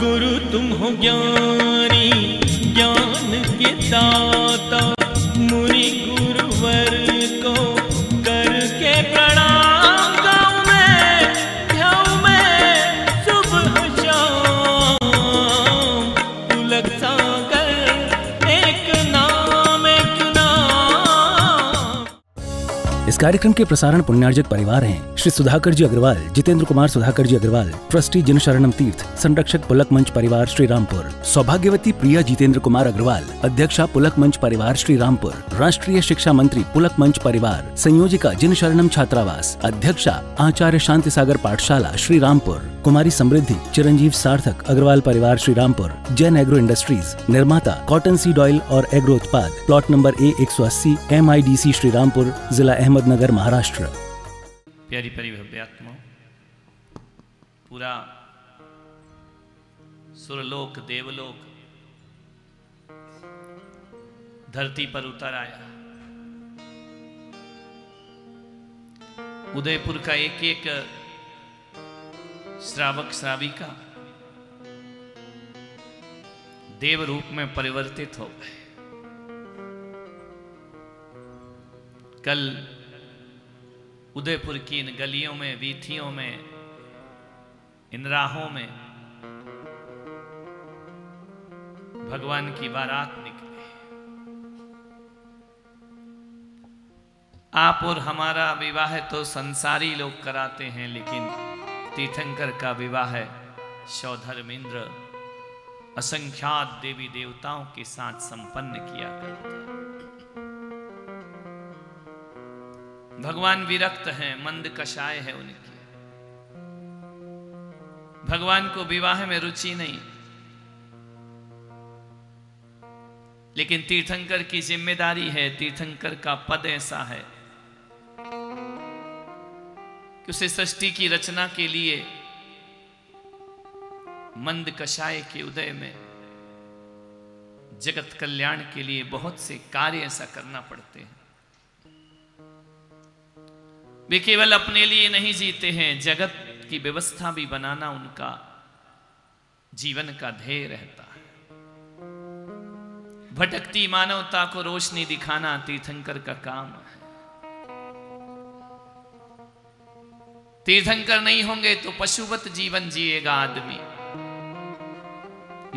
गुरु तुम हो ज्ञानी ज्ञान के दाता, मुनि गुरुवर को करके प्रणाम गाऊं मैं, ध्याऊं मैं सुबह शाम। पुलक सागर एक नाम एक नाम। इस कार्यक्रम के प्रसारण पुण्यार्जक परिवार हैं श्री सुधाकर जी अग्रवाल, जितेंद्र कुमार सुधाकर जी अग्रवाल, ट्रस्टी जिन शरणम तीर्थ, संरक्षक पुलक मंच परिवार श्री रामपुर, सौभाग्यवती प्रिया जितेंद्र कुमार अग्रवाल, अध्यक्षा पुलक मंच परिवार श्री रामपुर, राष्ट्रीय शिक्षा मंत्री पुलक मंच परिवार, संयोजिका जिन शरणम छात्रावास, अध्यक्षा आचार्य शांति सागर पाठशाला श्री रामपुर, कुमारी समृद्धि चिरंजीव सार्थक अग्रवाल परिवार श्री रामपुर, जैन एग्रो इंडस्ट्रीज, निर्माता कॉटन सीड ऑयल और एग्रो उत्पाद, plot number A180 MIDC Shri Rampur, जिला अहमदनगर, महाराष्ट्र। प्यारी प्यारी भव्यात्मा, पूरा सुरलोक देवलोक धरती पर उतर आया। उदयपुर का एक एक श्रावक श्राविका देव रूप में परिवर्तित हो गए। कल उदयपुर की इन गलियों में, वीथियों में, इन राहों में भगवान की बारात निकली। आप और हमारा विवाह तो संसारी लोग कराते हैं, लेकिन तीर्थंकर का विवाह सौधर्मेंद्र असंख्यात देवी देवताओं के साथ संपन्न किया करते हैं। भगवान विरक्त हैं, मंद कषाय है उनकी। भगवान को विवाह में रुचि नहीं, लेकिन तीर्थंकर की जिम्मेदारी है, तीर्थंकर का पद ऐसा है कि उसे सृष्टि की रचना के लिए मंद कषाय के उदय में जगत कल्याण के लिए बहुत से कार्य ऐसा करना पड़ते हैं। वे केवल अपने लिए नहीं जीते हैं, जगत की व्यवस्था भी बनाना उनका जीवन का ध्येय रहता है। भटकती मानवता को रोशनी दिखाना तीर्थंकर का काम है। तीर्थंकर नहीं होंगे तो पशुवत जीवन जिएगा आदमी।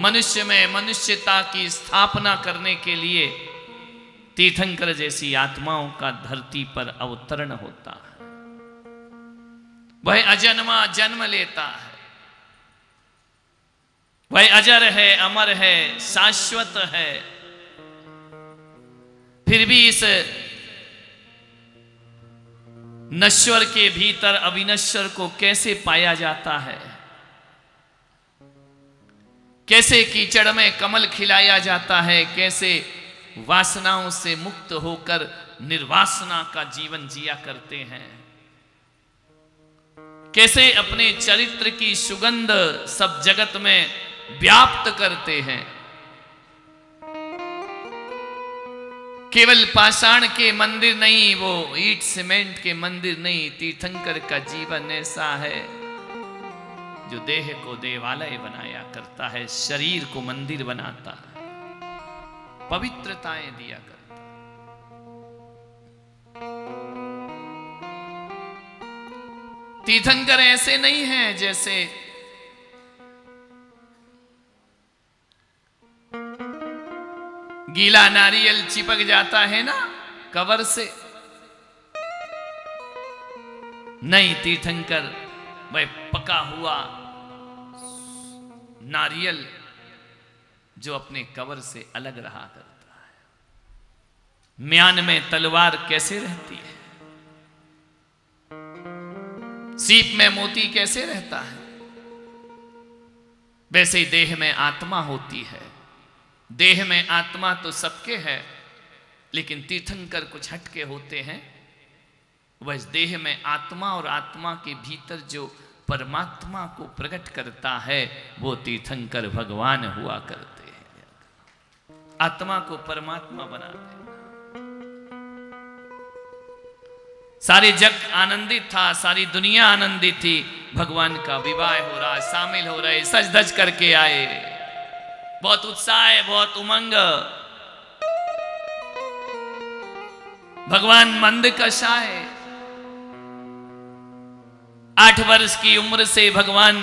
मनुष्य में मनुष्यता की स्थापना करने के लिए तीर्थंकर जैसी आत्माओं का धरती पर अवतरण होता है। वह अजन्मा जन्म लेता है, वह अजर है, अमर है, शाश्वत है। फिर भी इस नश्वर के भीतर अविनश्वर को कैसे पाया जाता है, कैसे कीचड़ में कमल खिलाया जाता है, कैसे वासनाओं से मुक्त होकर निर्वासना का जीवन जिया करते हैं, कैसे अपने चरित्र की सुगंध सब जगत में व्याप्त करते हैं। केवल पाषाण के मंदिर नहीं, वो ईट सीमेंट के मंदिर नहीं, तीर्थंकर का जीवन ऐसा है जो देह को देवालय बनाया करता है, शरीर को मंदिर बनाता है, पवित्रताएं दिया करता है। तीर्थंकर ऐसे नहीं हैं जैसे गीला नारियल चिपक जाता है ना कवर से, नहीं, तीर्थंकर वह पका हुआ नारियल जो अपने कवर से अलग रहा करता है। म्यान में तलवार कैसे रहती है, सीप में मोती कैसे रहता है, वैसे ही देह में आत्मा होती है। देह में आत्मा तो सबके है, लेकिन तीर्थंकर कुछ हटके होते हैं। वह देह में आत्मा और आत्मा के भीतर जो परमात्मा को प्रकट करता है वो तीर्थंकर भगवान हुआ करते हैं। आत्मा को परमात्मा बनाते हैं। सारे जग आनंदित था, सारी दुनिया आनंदित थी, भगवान का विवाह हो रहा, शामिल हो रहे, सज धज करके आए, बहुत उत्साह है, बहुत उमंग। भगवान मंद कषाय 8 वर्ष की उम्र से भगवान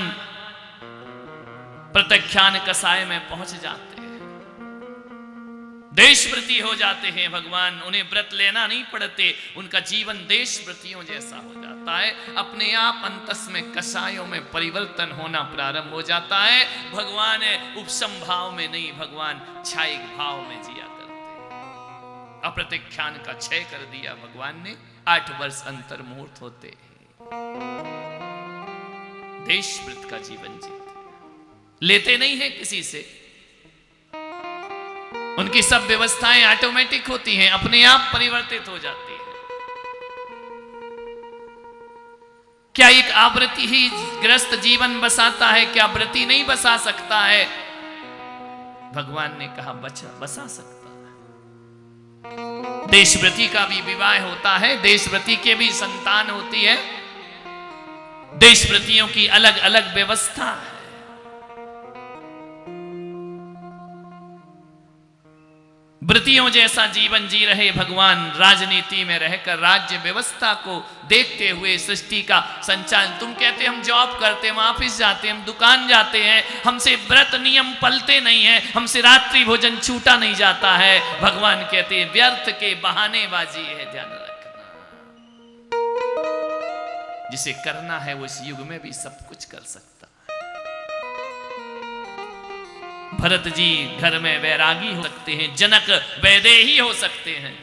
प्रत्याख्यान कसाय में पहुंच जाते हैं, देशव्रती हो जाते हैं भगवान। उन्हें व्रत लेना नहीं पड़ते, उनका जीवन देशव्रतियों जैसा हो जाता है। अपने आप अंतस में कसायों में परिवर्तन होना प्रारंभ हो जाता है। भगवान उपसम भाव में नहीं, भगवान छायिक भाव में जिया करते हैं। अप्रत्याख्यान का क्षय कर दिया भगवान ने। 8 वर्ष अंतर मुहूर्त होते देशव्रत का जीवन जीते, लेते नहीं है किसी से। उनकी सब व्यवस्थाएं ऑटोमेटिक होती हैं, अपने आप परिवर्तित हो जाती हैं। क्या एक आवृत्ति ही ग्रस्त जीवन बसाता है? क्या व्रती नहीं बसा सकता है? भगवान ने कहा बसा सकता है। देशव्रती का भी विवाह होता है, देशव्रती के भी संतान होती है, देशव्रतियों की अलग अलग व्यवस्था है। व्रतियों जैसा जीवन जी रहे भगवान, राजनीति में रहकर राज्य व्यवस्था को देखते हुए सृष्टि का संचालन। तुम कहते हम जॉब करते हैं, हम ऑफिस जाते हैं, हम दुकान जाते हैं, हमसे व्रत नियम पलते नहीं है, हमसे रात्रि भोजन छूटा नहीं जाता है। भगवान कहते हैं व्यर्थ के बहानेबाजी है, ध्यान रखना। जिसे करना है वो इस युग में भी सब कुछ कर सकता है। भरत जी घर में वैरागी हो सकते हैं, जनक वैदेही हो सकते हैं।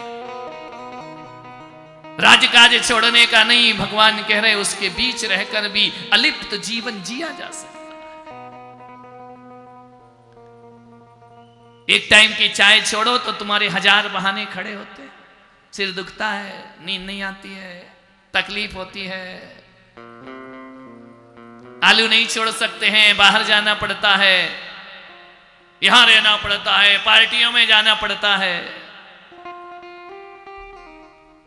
राजकाज छोड़ने का नहीं, भगवान कह रहे उसके बीच रहकर भी अलिप्त जीवन जिया जा सकता है। एक टाइम की चाय छोड़ो तो तुम्हारे 1000 बहाने खड़े होते हैं। सिर दुखता है, नींद नहीं आती है, तकलीफ होती है, आलू नहीं छोड़ सकते हैं, बाहर जाना पड़ता है, यहां रहना पड़ता है, पार्टियों में जाना पड़ता है,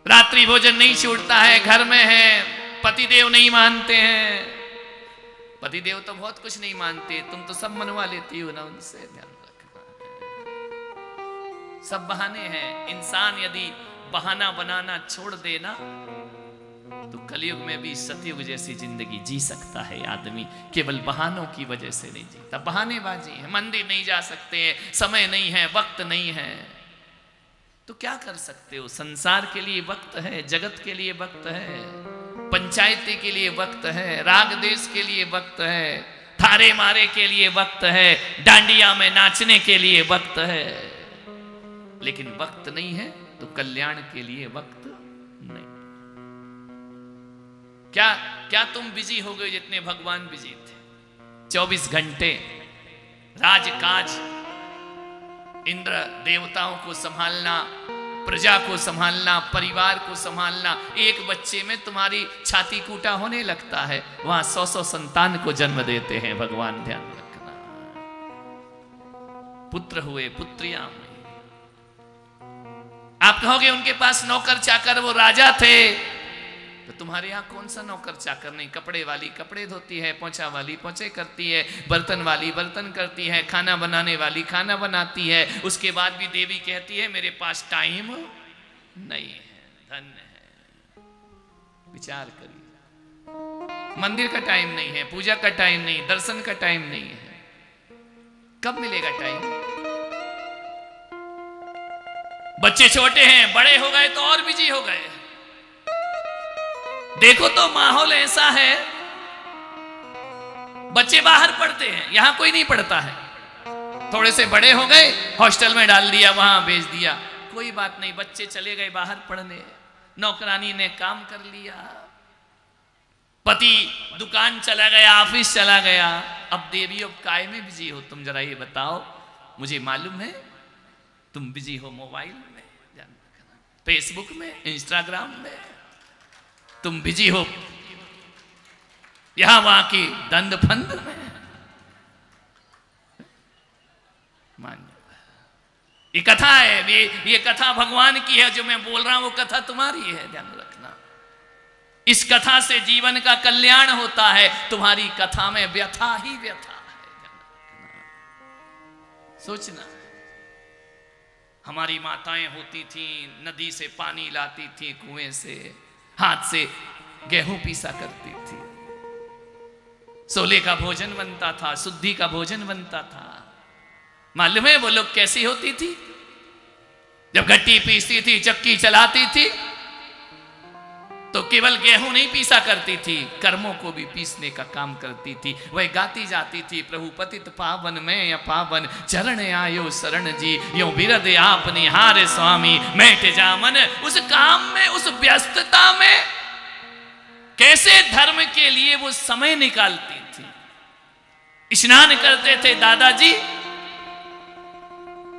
रात्रि भोजन नहीं छूटता है, घर में है, पतिदेव नहीं मानते हैं। पतिदेव तो बहुत कुछ नहीं मानते, तुम तो सब मनवा लेती हो ना उनसे, ध्यान रखना। सब बहाने हैं। इंसान यदि बहाना बनाना छोड़ देना तो कलयुग में भी सतयुग जैसी जिंदगी जी सकता है आदमी। केवल बहानों की वजह से नहीं जीता। बहानेबाजी है, मंदिर नहीं जा सकते हैं, समय नहीं है, वक्त नहीं है, तो क्या कर सकते हो? संसार के लिए वक्त है, जगत के लिए वक्त है, पंचायती के लिए वक्त है, राग देश के लिए वक्त है, थारे मारे के लिए वक्त है, डांडिया में नाचने के लिए वक्त है। लेकिन वक्त नहीं है तो कल्याण के लिए वक्त नहीं। क्या तुम बिजी हो गए जितने भगवान बिजी थे? 24 घंटे राजकाज, इंद्र देवताओं को संभालना, प्रजा को संभालना, परिवार को संभालना। एक बच्चे में तुम्हारी छाती कूटा होने लगता है, वहां 100 संतान को जन्म देते हैं भगवान, ध्यान रखना। पुत्र हुए, पुत्रियां हुई। आप कहोगे उनके पास नौकर चाकर, वो राजा थे, तो तुम्हारे यहां कौन सा नौकर चाकर नहीं? कपड़े वाली कपड़े धोती है, पोंछा वाली पोंछे करती है, बर्तन वाली बर्तन करती है, खाना बनाने वाली खाना बनाती है। उसके बाद भी देवी कहती है मेरे पास टाइम नहीं है। धन्य है। विचार करिए, मंदिर का टाइम नहीं है, पूजा का टाइम नहीं, दर्शन का टाइम नहीं है, कब मिलेगा टाइम? बच्चे छोटे हैं, बड़े हो गए तो और बिजी हो गए। देखो तो माहौल ऐसा है, बच्चे बाहर पढ़ते हैं, यहां कोई नहीं पढ़ता है। थोड़े से बड़े हो गए, हॉस्टल में डाल दिया, वहां भेज दिया, कोई बात नहीं, बच्चे चले गए बाहर पढ़ने, नौकरानी ने काम कर लिया, पति दुकान चला गया, ऑफिस चला गया। अब देवी अब काय में बिजी हो तुम? जरा ये बताओ। मुझे मालूम है तुम बिजी हो मोबाइल में, फेसबुक में, इंस्टाग्राम में, तुम बिजी हो यहां वहां की दंड फंद में। मान्य ये कथा है, ये कथा भगवान की है, जो मैं बोल रहा हूं वो कथा तुम्हारी है, ध्यान रखना। इस कथा से जीवन का कल्याण होता है। तुम्हारी कथा में व्यथा ही व्यथा है। सोचना, हमारी माताएं होती थी, नदी से पानी लाती थी, कुएं से, हाथ से गेहूं पीसा करती थी, सोले का भोजन बनता था, शुद्धि का भोजन बनता था। मालूम है वो लोग कैसी होती थी? जब घट्टी पीसती थी, चक्की चलाती थी, तो केवल गेहूं नहीं पीसा करती थी, कर्मों को भी पीसने का काम करती थी। वह गाती जाती थी, प्रभु पतित पावन में अपावन, चरण आयो शरण जी, यो विरद आप निहारे स्वामी, मैट जामन। उस काम में, उस व्यस्तता में कैसे धर्म के लिए वो समय निकालती थी। स्नान करते थे दादाजी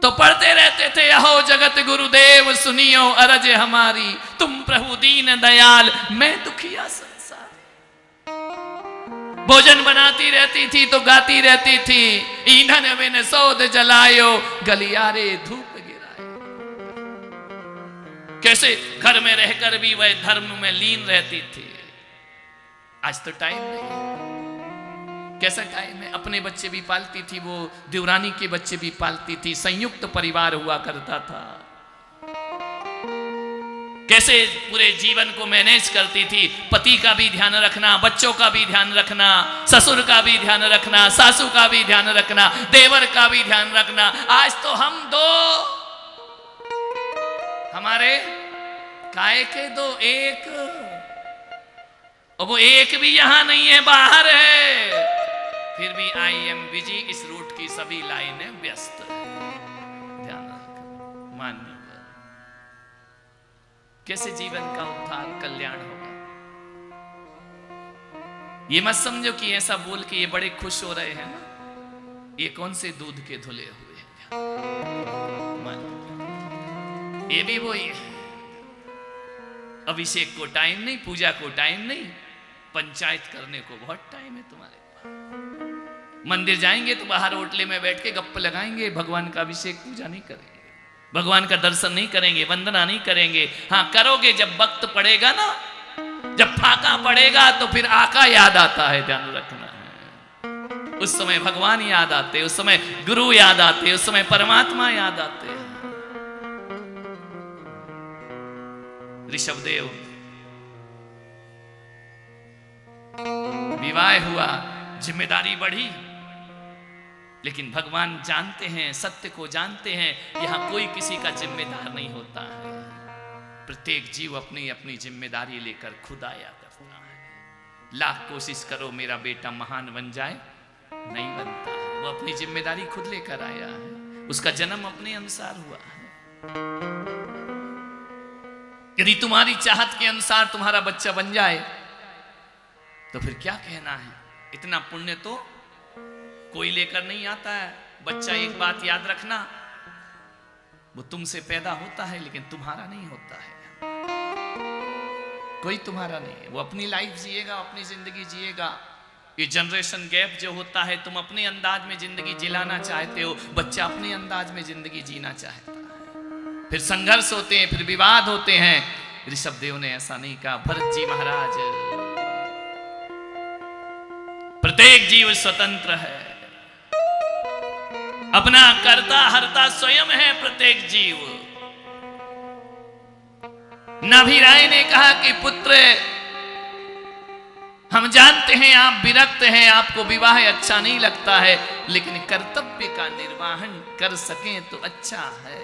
तो पढ़ते रहते थे, अहो जगत गुरुदेव सुनियो अरज हमारी, तुम प्रभु दीन दयाल मैं दुखिया संसार। भोजन बनाती रहती थी तो गाती रहती थी, ईंधन बिन सौद जलायो, गलियारे धूप गिराए। कैसे घर में रहकर भी वह धर्म में लीन रहती थी। आज तो टाइम नहीं, कैसा टाइम है? अपने बच्चे भी पालती थी, वो देवरानी के बच्चे भी पालती थी, संयुक्त परिवार हुआ करता था। कैसे पूरे जीवन को मैनेज करती थी, पति का भी ध्यान रखना, बच्चों का भी ध्यान रखना, ससुर का भी ध्यान रखना, सासू का भी ध्यान रखना, देवर का भी ध्यान रखना। आज तो हम दो, हमारे काय के दो, एक, और वो एक भी यहां नहीं है, बाहर है। फिर भी आई एम बिजी, इस रूट की सभी लाइनें व्यस्त है। ध्यान रखना, मान्य कैसे जीवन का उद्धार कल्याण होगा। ये मत समझो कि ऐसा बोल के ये बड़े खुश हो रहे हैं ना, ये कौन से दूध के धुले हुए हैं। ये भी वही है, अभिषेक को टाइम नहीं, पूजा को टाइम नहीं, पंचायत करने को बहुत टाइम है तुम्हारे पास। मंदिर जाएंगे तो बाहर होटले में बैठ के गप्प लगाएंगे, भगवान का अभिषेक पूजा नहीं करेंगे, भगवान का दर्शन नहीं करेंगे, वंदना नहीं करेंगे। हाँ करोगे जब वक्त पड़ेगा ना, जब फाका पड़ेगा तो फिर आका याद आता है, ध्यान रखना है। उस समय भगवान याद आते, उस समय गुरु याद आते, उस समय परमात्मा याद आते हैं। ऋषभदेव विवाह हुआ, जिम्मेदारी बढ़ी, लेकिन भगवान जानते हैं, सत्य को जानते हैं, यहां कोई किसी का जिम्मेदार नहीं होता है। प्रत्येक जीव अपनी अपनी जिम्मेदारी लेकर खुद आया करता है। लाख कोशिश करो मेरा बेटा महान बन जाए, नहीं बनता है। वो अपनी जिम्मेदारी खुद लेकर आया है, उसका जन्म अपने अनुसार हुआ है। यदि तुम्हारी चाहत के अनुसार तुम्हारा बच्चा बन जाए तो फिर क्या कहना है। इतना पुण्य तो कोई लेकर नहीं आता है। बच्चा एक बात याद रखना, वो तुमसे पैदा होता है लेकिन तुम्हारा नहीं होता है, कोई तुम्हारा नहीं है। वो अपनी लाइफ जिएगा, अपनी जिंदगी जिएगा। ये जनरेशन गैप जो होता है, तुम अपने अंदाज में जिंदगी जिलाना चाहते हो, बच्चा अपने अंदाज में जिंदगी जीना चाहता है। फिर संघर्ष होते हैं, फिर विवाद होते हैं। ऋषभदेव ने ऐसा नहीं कहा। भरत जी महाराज, प्रत्येक जीव स्वतंत्र है, अपना कर्ता हरता स्वयं है प्रत्येक जीव। नाभिराय ने कहा कि पुत्र, हम जानते हैं आप विरक्त हैं, आपको विवाह अच्छा नहीं लगता है, लेकिन कर्तव्य का निर्वहन कर सकें तो अच्छा है।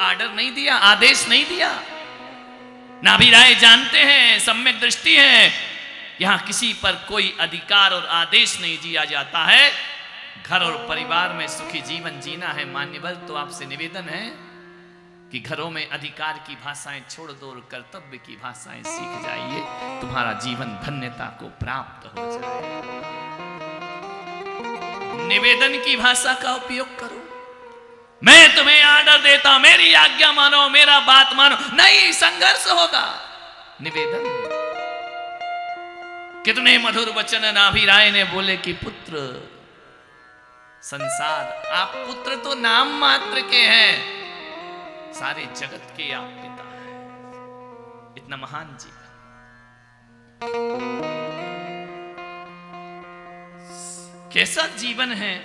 आर्डर नहीं दिया, आदेश नहीं दिया। नाभिराय जानते हैं, सम्यक दृष्टि है, यहां किसी पर कोई अधिकार और आदेश नहीं दिया जाता है। घर और परिवार में सुखी जीवन जीना है मान्यवर, तो आपसे निवेदन है कि घरों में अधिकार की भाषाएं छोड़ दो और कर्तव्य की भाषाएं सीख जाइए, तुम्हारा जीवन धन्यता को प्राप्त हो जाए। निवेदन की भाषा का उपयोग करो। मैं तुम्हें आर्डर देता, मेरी आज्ञा मानो, मेरा बात मानो, नहीं, संघर्ष होगा। निवेदन। कितने मधुर वचन नाभिराय ने बोले कि पुत्र, संसार, आप पुत्र तो नाम मात्र के हैं, सारे जगत के आप पिता हैं। इतना महान जीवन। कैसा जीवन है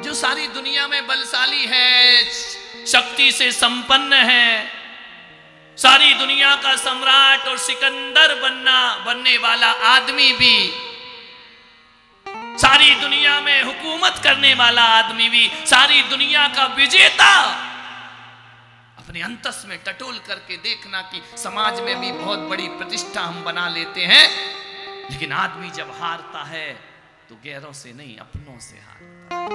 जो सारी दुनिया में बलशाली है, शक्ति से संपन्न है, सारी दुनिया का सम्राट और सिकंदर बनने वाला आदमी भी, सारी दुनिया में हुकूमत करने वाला आदमी भी, सारी दुनिया का विजेता, अपने अंतस में टटोल करके देखना कि समाज में भी बहुत बड़ी प्रतिष्ठा हम बना लेते हैं, लेकिन आदमी जब हारता है तो गैरों से नहीं, अपनों से हारता है।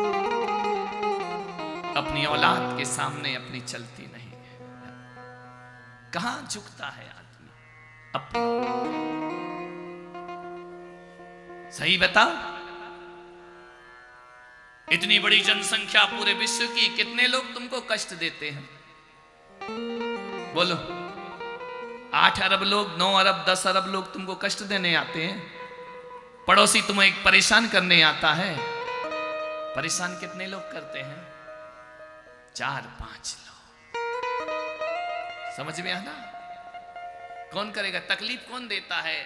अपनी औलाद के सामने अपनी चलती नहीं है। कहां झुकता है आदमी? अपनी। सही बताओ, इतनी बड़ी जनसंख्या पूरे विश्व की, कितने लोग तुमको कष्ट देते हैं? बोलो। 8 अरब लोग, 9 अरब, 10 अरब लोग तुमको कष्ट देने आते हैं। पड़ोसी तुम्हें परेशान करने आता है। परेशान कितने लोग करते हैं? 4-5 लोग। समझ में आना? कौन करेगा? तकलीफ कौन देता है?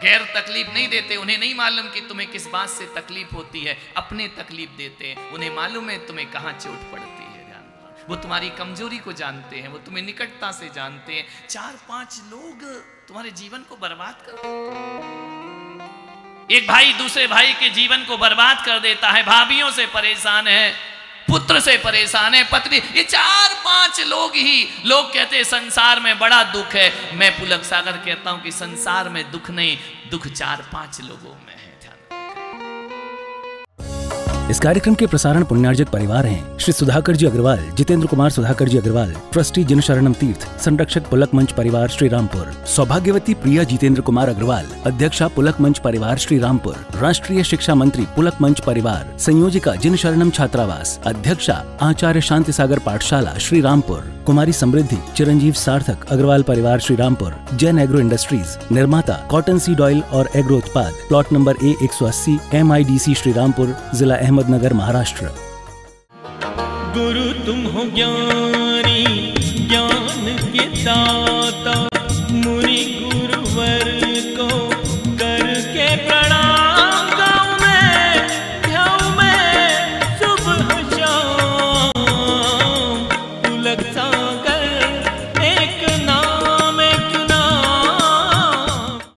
गैर तकलीफ नहीं देते। उन्हें नहीं मालूम कि तुम्हें किस बात से तकलीफ होती है, अपने तकलीफ देते हैं। उन्हें मालूम है तुम्हें कहां चोट पड़ती है। वो तुम्हारी कमजोरी को जानते हैं, वो तुम्हें निकटता से जानते हैं। 4-5 लोग तुम्हारे जीवन को बर्बाद कर देते हैं। एक भाई दूसरे भाई के जीवन को बर्बाद कर देता है। भाभियों से परेशान है, पुत्र से परेशान है, पत्नी। ये 4-5 लोग ही। लोग कहते हैं संसार में बड़ा दुख है। मैं पुलक सागर कहता हूं कि संसार में दुख नहीं, दुख 4-5 लोगों में है। इस कार्यक्रम के प्रसारण पुण्यार्जक परिवार हैं श्री सुधाकर जी अग्रवाल, जितेंद्र कुमार सुधाकर जी अग्रवाल, ट्रस्टी जनशरणम तीर्थ, संरक्षक पुलक मंच परिवार श्री रामपुर, सौभाग्यवती प्रिया जितेंद्र कुमार अग्रवाल, अध्यक्षा पुलक मंच परिवार श्री रामपुर, राष्ट्रीय शिक्षा मंत्री पुलक मंच परिवार, संयोजिका जनशरणम छात्रावास, अध्यक्षा आचार्य शांति सागर पाठशाला श्री रामपुर, कुमारी समृद्धि चिरंजीव सार्थक अग्रवाल परिवार श्री रामपुर, जैन एग्रो इंडस्ट्रीज, निर्माता कॉटन सीड ऑयल और एग्रो उत्पाद, plot number A180, MIDC Shri Rampur, जिला अहमदनगर, महाराष्ट्र। गुरु तुम हो ज्ञानी, ज्ञान के दाता, मुनि गुरुवर